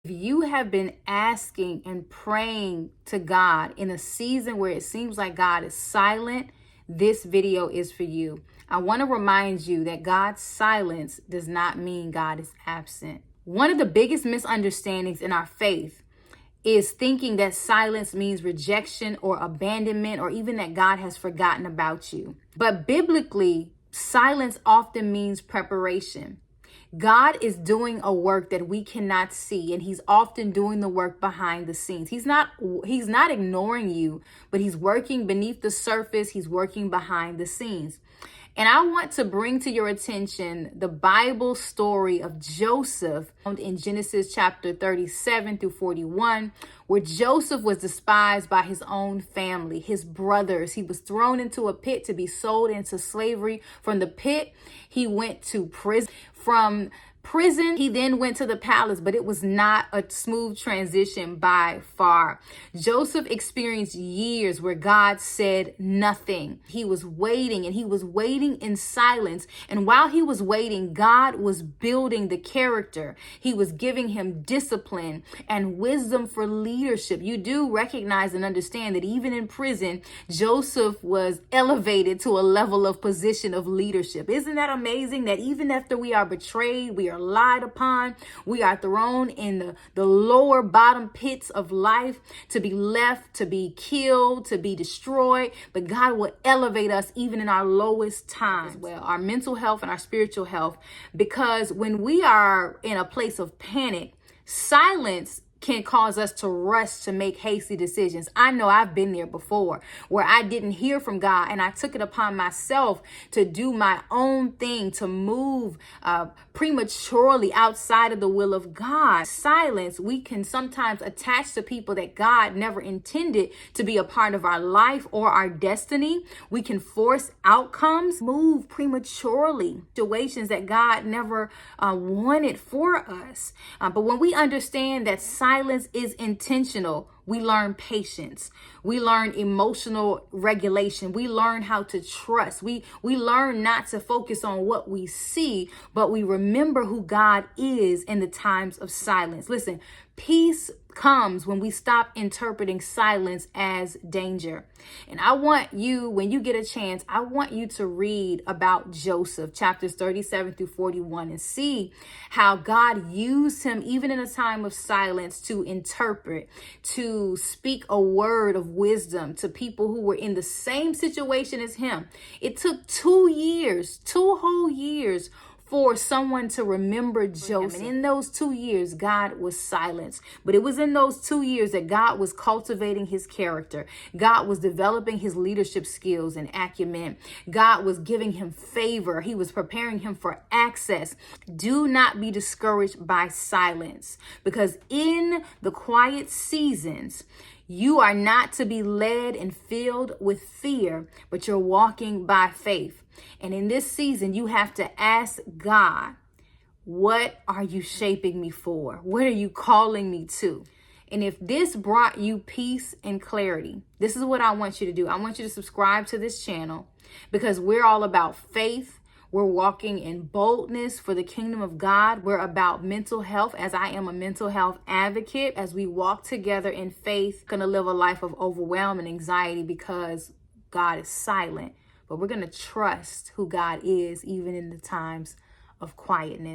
If you have been asking and praying to God in a season where it seems like God is silent, this video is for you. I want to remind you that God's silence does not mean God is absent. One of the biggest misunderstandings in our faith is thinking that silence means rejection or abandonment, or even that God has forgotten about you. But biblically, silence often means preparation. God is doing a work that we cannot see, and he's often doing the work behind the scenes. He's not ignoring you, but he's working beneath the surface. He's working behind the scenes. And I want to bring to your attention the Bible story of Joseph found in Genesis chapter 37 through 41, where Joseph was despised by his own family, his brothers. He was thrown into a pit to be sold into slavery. From the pit, he went to prison. From prison, he then went to the palace, but it was not a smooth transition by far. Joseph experienced years where God said nothing. He was waiting, and he was waiting in silence. And while he was waiting, God was building the character. He was giving him discipline and wisdom for leadership. You do recognize and understand that even in prison, Joseph was elevated to a level of position of leadership. Isn't that amazing that even after we are betrayed, we are lied upon, we are thrown in the lower bottom pits of life to be left, to be killed, to be destroyed, but God will elevate us even in our lowest times. Well, our mental health and our spiritual health, because when we are in a place of panic, silence can cause us to rush to make hasty decisions. I know I've been there before, where I didn't hear from God and I took it upon myself to do my own thing, to move prematurely outside of the will of God. Silence, we can sometimes attach to people that God never intended to be a part of our life or our destiny. We can force outcomes, move prematurely, situations that God never wanted for us. But when we understand that silence is intentional, we learn patience. We learn emotional regulation. We learn how to trust. We learn not to focus on what we see, but we remember who God is in the times of silence. Listen, peace comes when we stop interpreting silence as danger. And I want you, when you get a chance, I want you to read about Joseph, chapters 37 through 41, and see how God used him even in a time of silence to interpret, to speak a word of wisdom to people who were in the same situation as him. It took 2 years, 2 whole years, for someone to remember Joseph. And in those 2 years, God was silent. But it was in those 2 years that God was cultivating his character. God was developing his leadership skills and acumen. God was giving him favor. He was preparing him for access. Do not be discouraged by silence, because in the quiet seasons, you are not to be led and filled with fear, but you're walking by faith. And in this season, you have to ask God, what are you shaping me for? What are you calling me to? And if this brought you peace and clarity, this is what I want you to do. I want you to subscribe to this channel, because we're all about faith. We're walking in boldness for the kingdom of God. We're about mental health, as I am a mental health advocate. As we walk together in faith, going to live a life of overwhelm and anxiety because God is silent. But we're going to trust who God is even in the times of quietness.